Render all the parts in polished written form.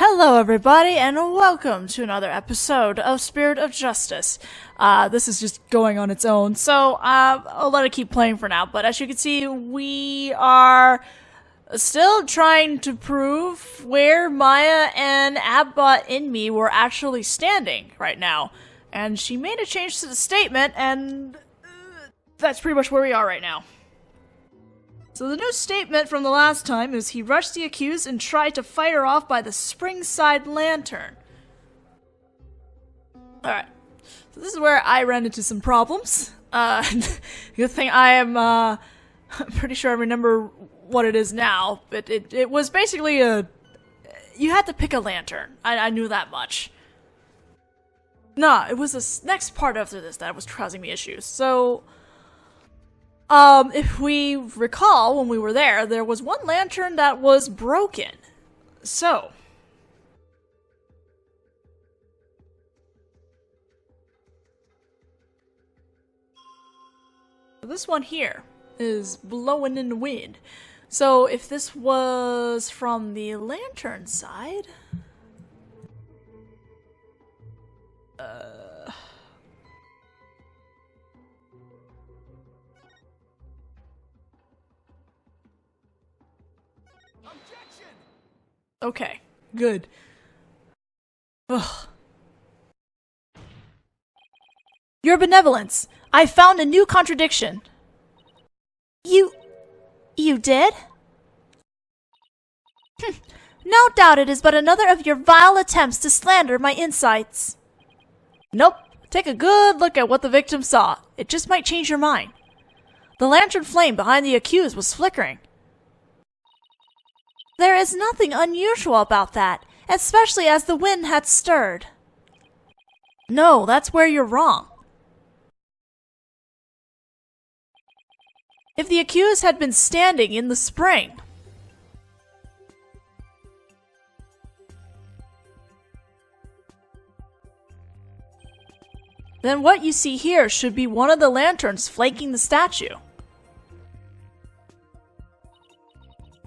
Hello everybody, and welcome to another episode of Spirit of Justice. This is just going on its own, so I'll let it keep playing for now. But as you can see, we are still trying to prove where Maya and Abbott in me were actually standing right now. And she made a change to the statement, and that's pretty much where we are right now. So the new statement from the last time is he rushed the accused and tried to fight her off by the Springside Lantern. Alright, so this is where I ran into some problems. Good thing I am, I'm pretty sure I remember what it is now, but it was basically you had to pick a lantern. I knew that much. Nah, it was the next part after this that was causing me issues. So, if we recall, when we were there was one lantern that was broken. So, this one here is blowing in the wind. So, if this was from the lantern side, okay, good. Ugh. Your benevolence! I found a new contradiction. You did? No doubt it is but another of your vile attempts to slander my insights. Nope. Take a good look at what the victim saw. It just might change your mind. The lantern flame behind the accused was flickering. There is nothing unusual about that, especially as the wind had stirred. No, that's where you're wrong. If the accused had been standing in the spring, then what you see here should be one of the lanterns flanking the statue.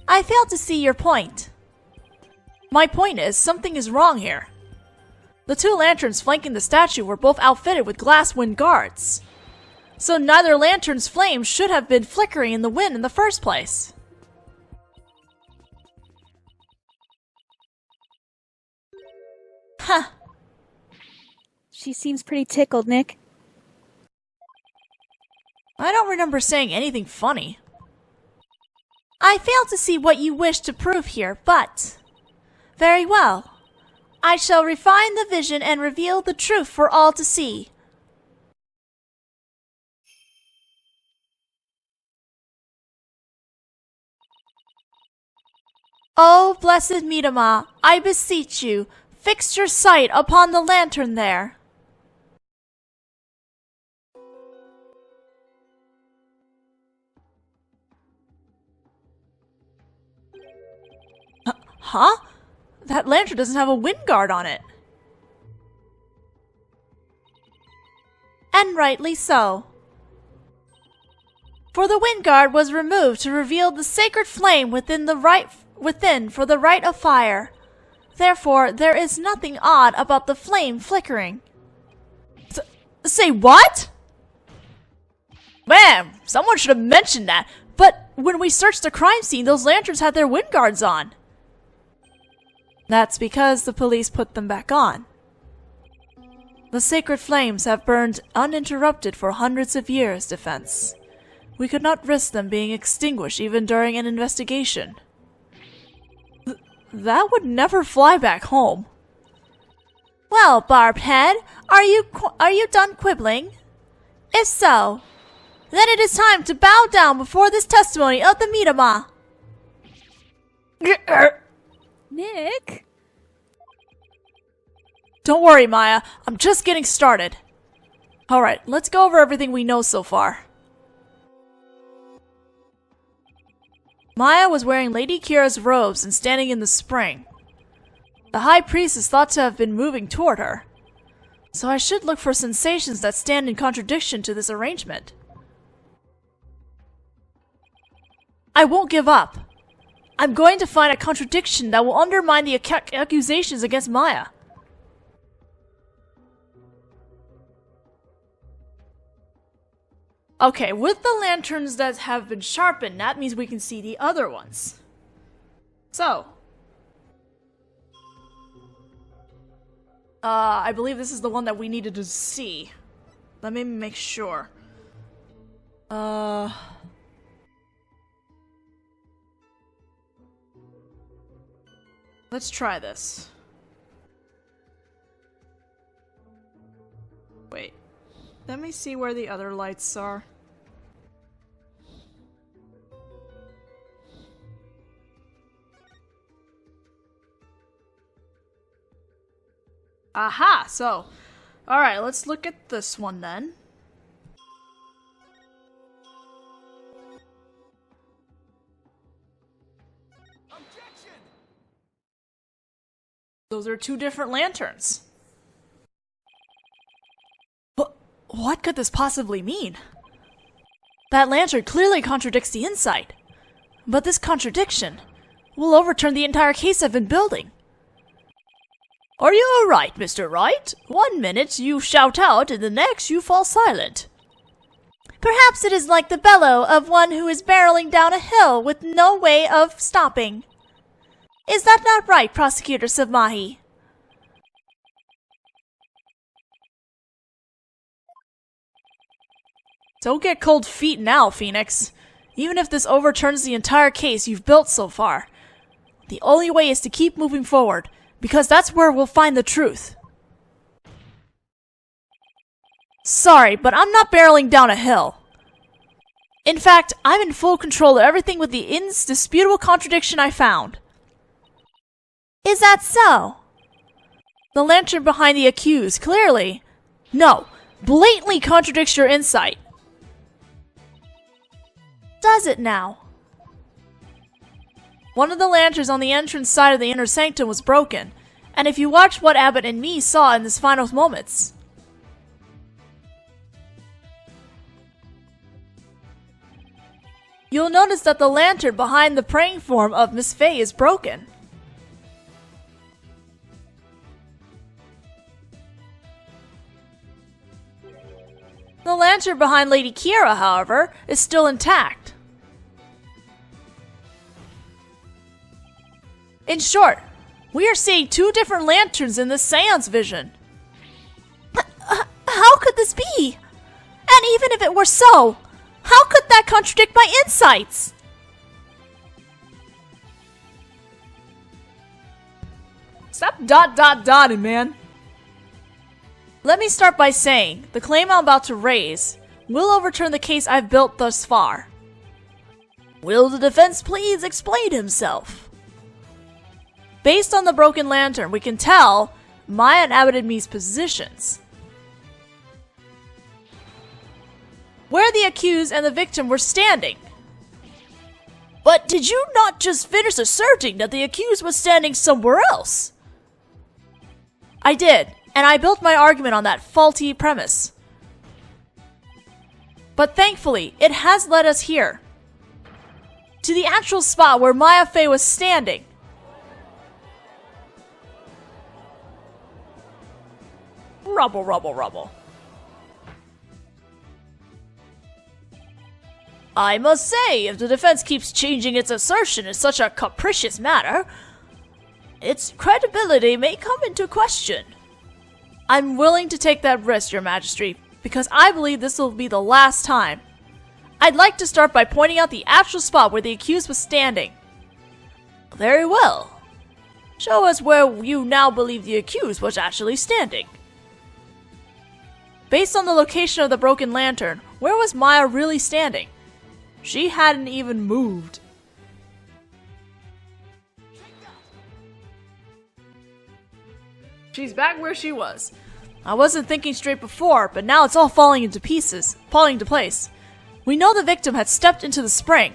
I fail to see your point. My point is, something is wrong here. The two lanterns flanking the statue were both outfitted with glass wind guards. So neither lantern's flame should have been flickering in the wind in the first place. Huh. She seems pretty tickled, Nick. I don't remember saying anything funny. I fail to see what you wish to prove here, but... Very well. I shall refine the vision and reveal the truth for all to see. Oh, blessed Midama, I beseech you, fix your sight upon the lantern there. Huh? That lantern doesn't have a wind guard on it. And rightly so. For the wind guard was removed to reveal the sacred flame within for the rite of fire. Therefore, there is nothing odd about the flame flickering. Say what? Man, someone should have mentioned that. But when we searched the crime scene, those lanterns had their wind guards on. That's because the police put them back on. The sacred flames have burned uninterrupted for hundreds of years, Defense. We could not risk them being extinguished even during an investigation. That would never fly back home. Well, Barbed Head, are you done quibbling? If so, then it is time to bow down before this testimony of the Midama. Nick? Don't worry, Maya. I'm just getting started. Alright, let's go over everything we know so far. Maya was wearing Lady Kira's robes and standing in the spring. The High Priest is thought to have been moving toward her, so I should look for sensations that stand in contradiction to this arrangement. I won't give up. I'm going to find a contradiction that will undermine the accusations against Maya. Okay, with the lanterns that have been sharpened, that means we can see the other ones. So. I believe this is the one that we needed to see. Let me make sure. Let's try this. Wait. Let me see where the other lights are. Aha! So, alright, let's look at this one then. Objection! Those are two different lanterns. What could this possibly mean? That lantern clearly contradicts the inside. But this contradiction will overturn the entire case I've been building. Are you alright, Mr. Wright? 1 minute you shout out, and the next you fall silent. Perhaps it is like the bellow of one who is barreling down a hill with no way of stopping. Is that not right, Prosecutor Savmahi? Don't get cold feet now, Phoenix. Even if this overturns the entire case you've built so far, the only way is to keep moving forward, because that's where we'll find the truth. Sorry, but I'm not barreling down a hill. In fact, I'm in full control of everything with the indisputable contradiction I found. Is that so? The lantern behind the accused clearly, no, blatantly contradicts your insight. Does it now? One of the lanterns on the entrance side of the inner sanctum was broken, and if you watch what Abbott and me saw in his final moments, you'll notice that the lantern behind the praying form of Miss Fey is broken. The lantern behind Lady Kiera, however, is still intact. In short, we are seeing two different lanterns in this seance vision. How could this be? And even if it were so, how could that contradict my insights? Stop dotting, man. Let me start by saying, the claim I'm about to raise will overturn the case I've built thus far. Will the defense please explain himself? Based on the broken lantern, we can tell Maya and Abbott and me's positions. Where the accused and the victim were standing. But did you not just finish asserting that the accused was standing somewhere else? I did, and I built my argument on that faulty premise. But thankfully, it has led us here. To the actual spot where Maya Fey was standing. Rubble. I must say, if the defense keeps changing its assertion in such a capricious manner, its credibility may come into question. I'm willing to take that risk, Your Majesty, because I believe this will be the last time. I'd like to start by pointing out the actual spot where the accused was standing. Very well. Show us where you now believe the accused was actually standing. Based on the location of the broken lantern, where was Maya really standing? She hadn't even moved. She's back where she was. I wasn't thinking straight before, but now it's all falling into place. We know the victim had stepped into the spring.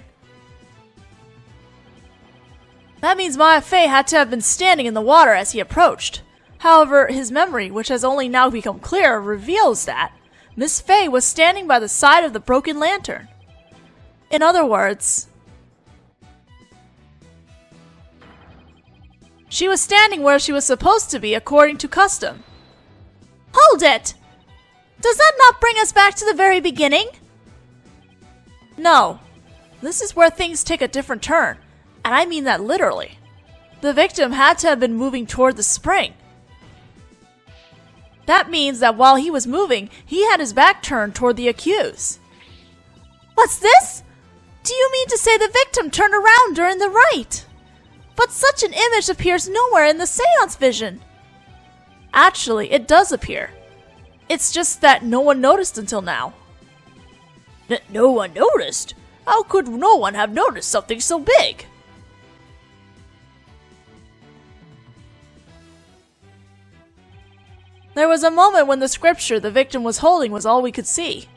That means Maya Fey had to have been standing in the water as he approached. However, his memory, which has only now become clear, reveals that Miss Fey was standing by the side of the broken lantern. In other words, She was standing where she was supposed to be according to custom. Hold it! Does that not bring us back to the very beginning? No. This is where things take a different turn, and I mean that literally. The victim had to have been moving toward the spring. That means that while he was moving, he had his back turned toward the accused. What's this? Do you mean to say the victim turned around during the rite? But such an image appears nowhere in the seance vision. Actually, it does appear. It's just that no one noticed until now. No one noticed? How could no one have noticed something so big? There was a moment when the scripture the victim was holding was all we could see.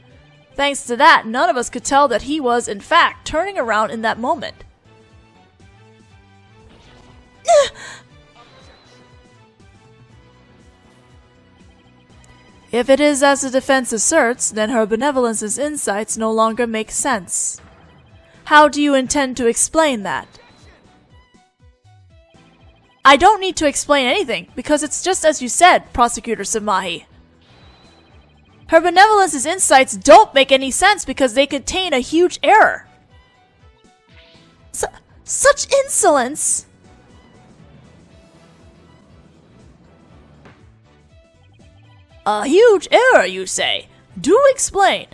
Thanks to that, none of us could tell that he was, in fact, turning around in that moment. If it is as the defense asserts, then her benevolence's insights no longer make sense. How do you intend to explain that? I don't need to explain anything, because it's just as you said, Prosecutor Samahi. Her benevolence's insights don't make any sense because they contain a huge error. Such insolence! A huge error, you say? Do explain.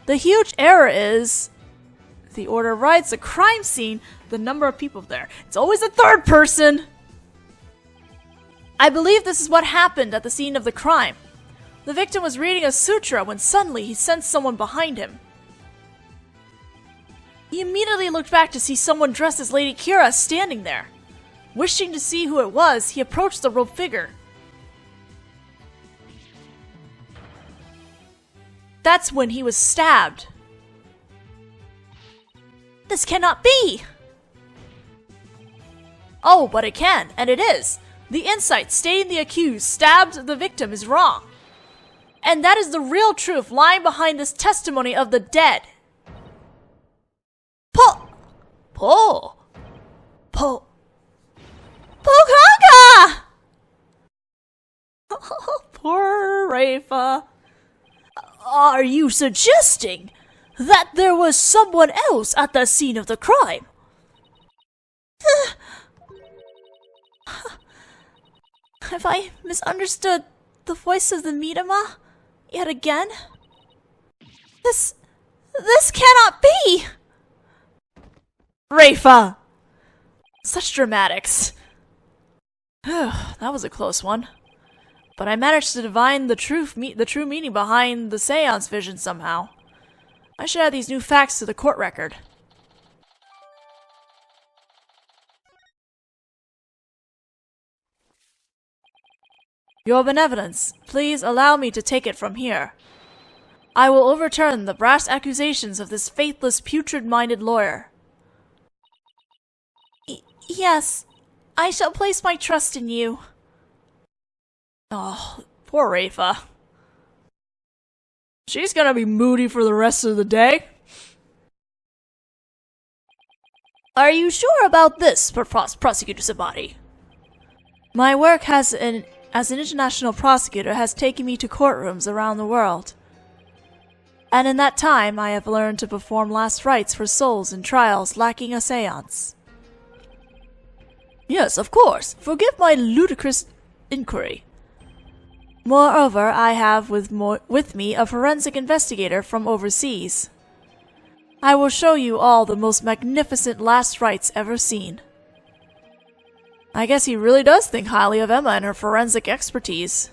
The huge error is... The order writes a crime scene, the number of people there. It's always a third person! I believe this is what happened at the scene of the crime. The victim was reading a sutra when suddenly he sensed someone behind him. He immediately looked back to see someone dressed as Lady Kira standing there. Wishing to see who it was, he approached the robed figure. That's when he was stabbed. This cannot be! Oh, but it can, and it is. The insight stating the accused stabbed the victim is wrong. And that is the real truth lying behind this testimony of the dead. Pokanga! Poor Rafa. Are you suggesting that there was someone else at the scene of the crime? Have I misunderstood the voice of the Midama yet again? This cannot be! Rafa! Such dramatics. That was a close one. But I managed to divine the true meaning behind the seance vision somehow. I should add these new facts to the court record. Your Benevolence, please allow me to take it from here. I will overturn the brass accusations of this faithless, putrid-minded lawyer. Yes, I shall place my trust in you. Oh, poor Rafa. She's gonna be moody for the rest of the day. Are you sure about this, Prosecutor Sabati? My work as an international prosecutor has taken me to courtrooms around the world. And in that time, I have learned to perform last rites for souls in trials lacking a seance. Yes, of course. Forgive my ludicrous inquiry. Moreover, I have with me a forensic investigator from overseas. I will show you all the most magnificent last rites ever seen. I guess he really does think highly of Emma and her forensic expertise.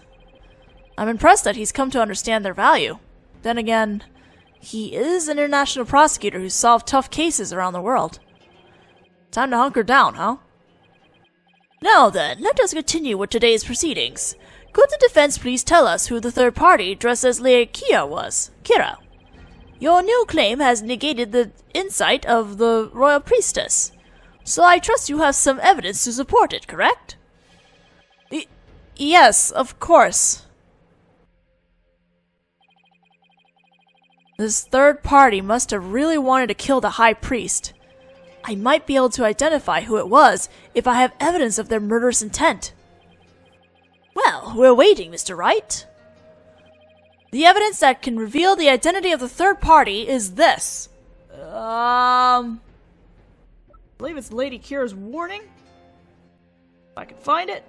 I'm impressed that he's come to understand their value. Then again, he is an international prosecutor who's solved tough cases around the world. Time to hunker down, huh? Now then, let us continue with today's proceedings. Could the defense please tell us who the third party dressed as Lady Kira was? Kira. Your new claim has negated the insight of the royal priestess, so I trust you have some evidence to support it, correct? Yes, of course. This third party must have really wanted to kill the high priest. I might be able to identify who it was if I have evidence of their murderous intent. Well, we're waiting, Mr. Wright. The evidence that can reveal the identity of the third party is this. I believe it's Lady Kira's warning. If I can find it.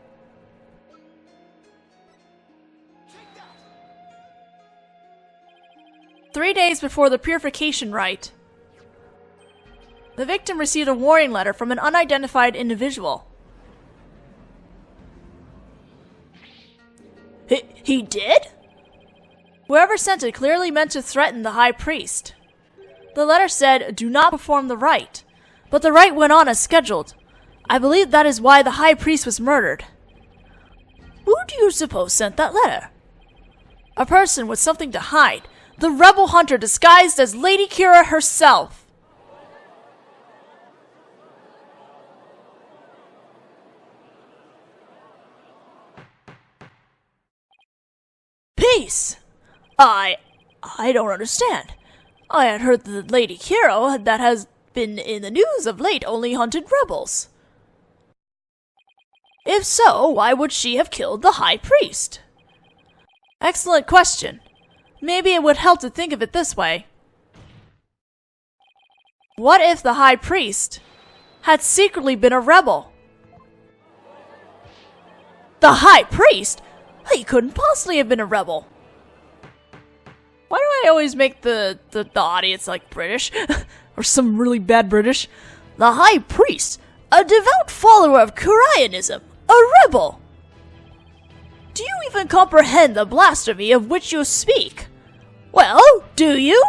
"3 days before the purification rite, the victim received a warning letter from an unidentified individual." He did? Whoever sent it clearly meant to threaten the High Priest. The letter said, "Do not perform the rite," but the rite went on as scheduled. I believe that is why the High Priest was murdered. Who do you suppose sent that letter? A person with something to hide. The rebel hunter disguised as Lady Kira herself. Peace! I don't understand. I had heard that Lady Kira, that has been in the news of late, only hunted rebels. If so, why would she have killed the High Priest? Excellent question. Maybe it would help to think of it this way. What if the High Priest had secretly been a rebel? The High Priest? He couldn't possibly have been a rebel. Why do I always make the audience like British? Or some really bad British? The High Priest, a devout follower of Koreanism, a rebel. Do you even comprehend the blasphemy of which you speak? Well, do you?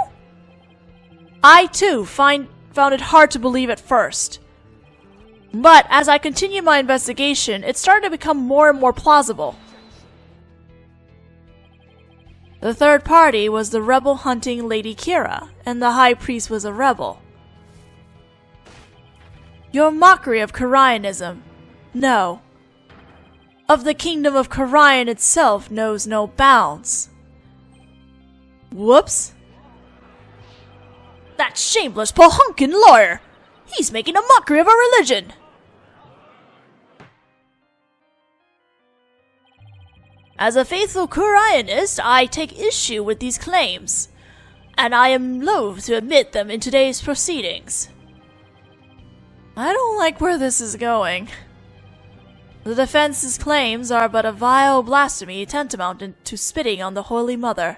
I too found it hard to believe at first. But as I continued my investigation, it started to become more and more plausible. The third party was the rebel hunting Lady Kira, and the High Priest was a rebel. Your mockery of Koreanism, no. Of the kingdom of Korean itself knows no bounds. Whoops. That shameless pohunkin lawyer! He's making a mockery of our religion! As a faithful Koreanist, I take issue with these claims, and I am loath to admit them in today's proceedings. I don't like where this is going. The defense's claims are but a vile blasphemy tantamount to spitting on the Holy Mother.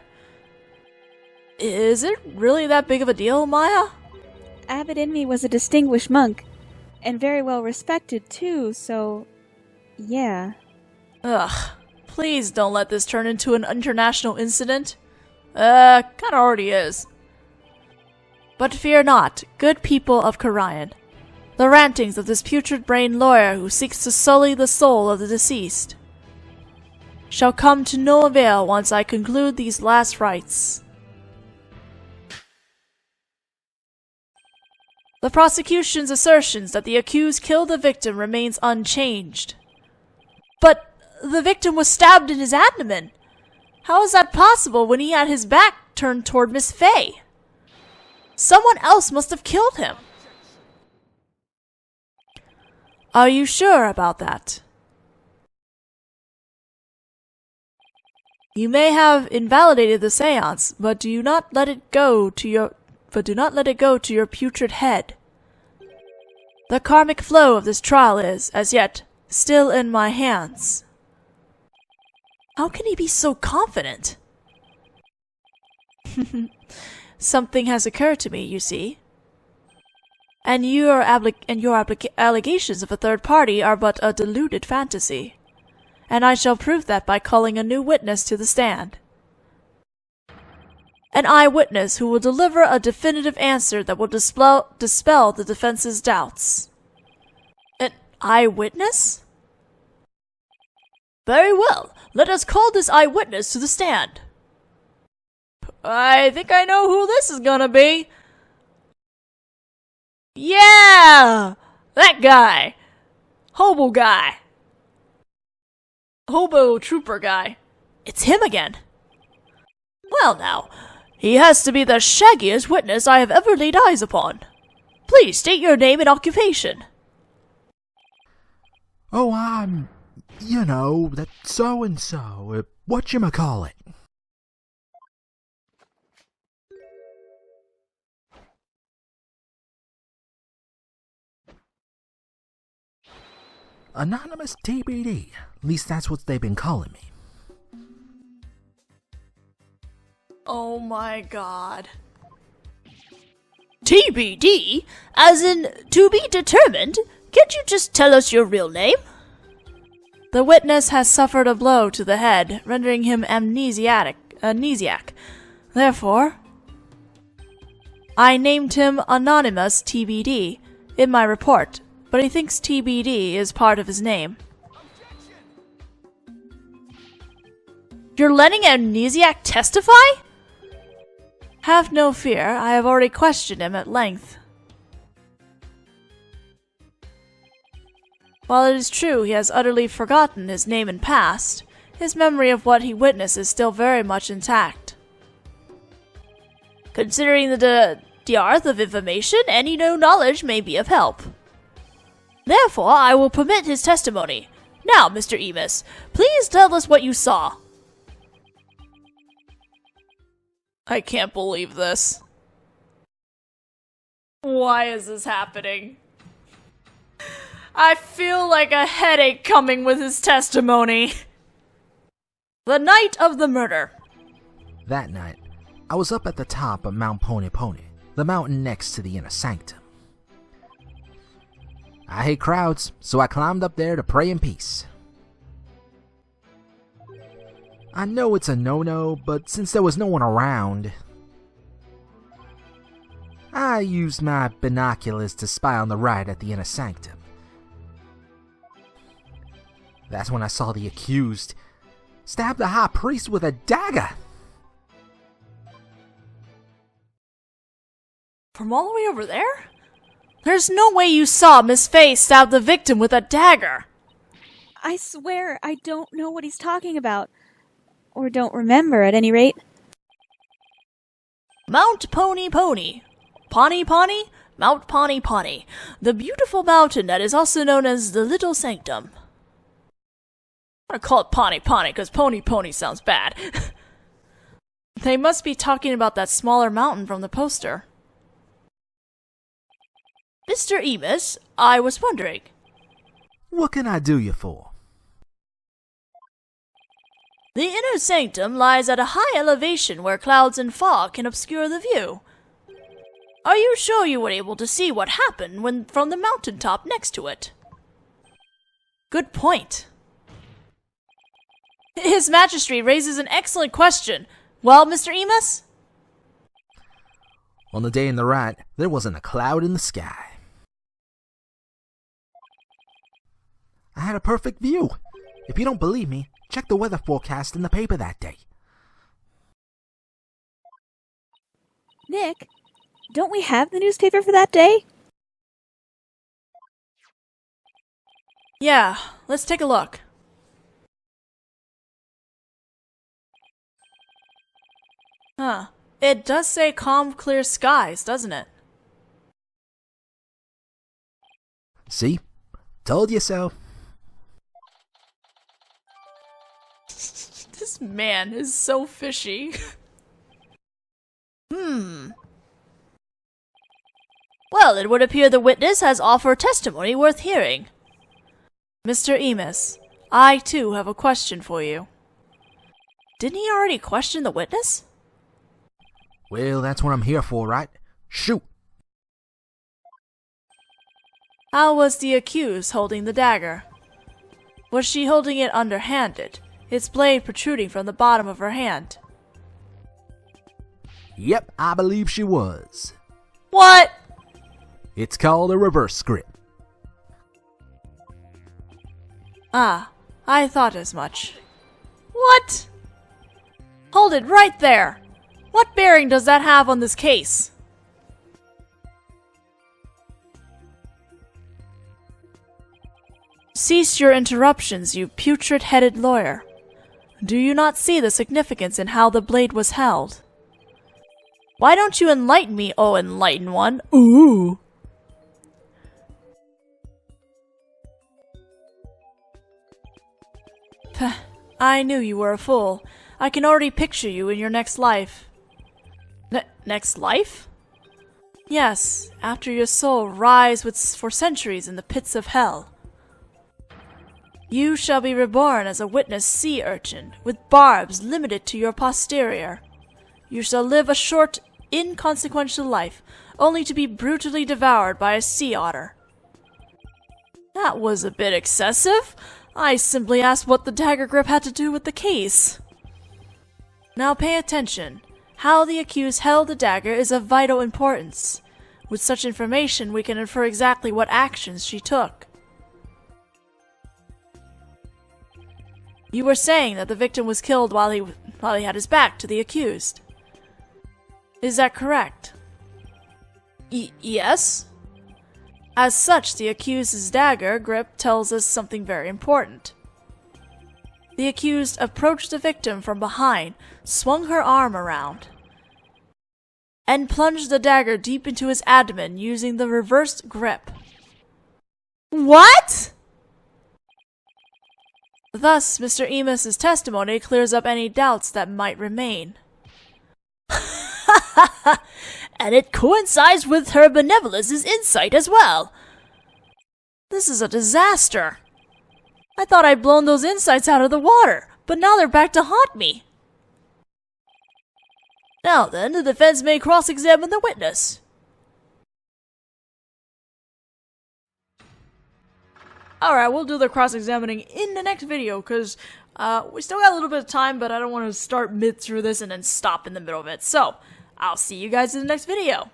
Is it really that big of a deal, Maya? Abbot Inmi was a distinguished monk, and very well respected too, so yeah. Ugh, please don't let this turn into an international incident. Kinda already is. But fear not, good people of Korean. The rantings of this putrid-brained lawyer who seeks to sully the soul of the deceased shall come to no avail once I conclude these last rites. The prosecution's assertions that the accused killed the victim remains unchanged. But the victim was stabbed in his abdomen. How is that possible when he had his back turned toward Miss Fay? Someone else must have killed him. Are you sure about that? You may have invalidated the seance, but do not let it go to your putrid head. The karmic flow of this trial is, as yet, still in my hands. How can he be so confident? Something has occurred to me, you see. And your allegations of a third party are but a deluded fantasy. And I shall prove that by calling a new witness to the stand. An eyewitness who will deliver a definitive answer that will dispel the defense's doubts. An eyewitness? Very well, let us call this eyewitness to the stand. I think I know who this is gonna be. Yeah! That guy! Hobo guy! Hobo trooper guy. It's him again. Well now, he has to be the shaggiest witness I have ever laid eyes upon. Please state your name and occupation. Oh, I'm, that so-and-so, whatchamacallit. Anonymous TBD. At least that's what they've been calling me. Oh my god. TBD? As in, to be determined? Can't you just tell us your real name? The witness has suffered a blow to the head, rendering him amnesiac. Therefore, I named him Anonymous TBD in my report, but he thinks TBD is part of his name. You're letting Amnesiac testify? Have no fear, I have already questioned him at length. While it is true he has utterly forgotten his name and past, his memory of what he witnessed is still very much intact. Considering the dearth of information, any new knowledge may be of help. Therefore, I will permit his testimony. Now, Mr. Emus, please tell us what you saw. I can't believe this. Why is this happening? I feel like a headache coming with his testimony. The night of the murder. That night, I was up at the top of Mount Pony Pony, the mountain next to the inner sanctum. I hate crowds, so I climbed up there to pray in peace. I know it's a no-no, but since there was no one around, I used my binoculars to spy on the right at the inner sanctum. That's when I saw the accused stab the high priest with a dagger. From all the way over there? There's no way you saw Miss Faye stab the victim with a dagger. I swear I don't know what he's talking about. Or don't remember, at any rate. Mount Pony Pony. Pawnee Pawnee? Mount Pawnee Pawnee. The beautiful mountain that is also known as the Little Sanctum. I'm gonna call it Pawnee Pawnee because Pony Pony sounds bad. They must be talking about that smaller mountain from the poster. Mr. Emus, I was wondering. What can I do you for? The inner sanctum lies at a high elevation where clouds and fog can obscure the view. Are you sure you were able to see what happened when from the mountaintop next to it? Good point. His Majesty raises an excellent question. Well, Mr. Emus? On the day in the right, there wasn't a cloud in the sky. I had a perfect view. If you don't believe me, check the weather forecast in the paper that day. Nick, don't we have the newspaper for that day? Yeah, let's take a look. Huh. It does say calm, clear skies, doesn't it? See? Told you so. This man is so fishy. Well, it would appear the witness has offered testimony worth hearing. Mr. Emus, I too have a question for you. Didn't he already question the witness? Well, that's what I'm here for, right? Shoot! How was the accused holding the dagger? Was she holding it underhanded, its blade protruding from the bottom of her hand? Yep, I believe she was. What? It's called a reverse grip. Ah, I thought as much. What? Hold it right there! What bearing does that have on this case? Cease your interruptions, you putrid-headed lawyer. Do you not see the significance in how the blade was held? Why don't you enlighten me, oh enlightened one? Ooh! I knew you were a fool. I can already picture you in your next life. Next life? Yes, after your soul rise for centuries in the pits of hell. You shall be reborn as a witness sea urchin, with barbs limited to your posterior. You shall live a short, inconsequential life, only to be brutally devoured by a sea otter. That was a bit excessive. I simply asked what the dagger grip had to do with the case. Now pay attention. How the accused held the dagger is of vital importance. With such information, we can infer exactly what actions she took. You were saying that the victim was killed while he had his back to the accused. Is that correct? Yes? As such, the accused's dagger grip tells us something very important. The accused approached the victim from behind, swung her arm around, and plunged the dagger deep into his abdomen using the reversed grip. What? Thus, Mr. Emus's testimony clears up any doubts that might remain. And it coincides with her benevolence's insight as well. This is a disaster. I thought I'd blown those insights out of the water, but now they're back to haunt me. Now then, the defense may cross-examine the witness. Alright, we'll do the cross-examining in the next video, because we still got a little bit of time, but I don't want to start mid through this and then stop in the middle of it. So, I'll see you guys in the next video.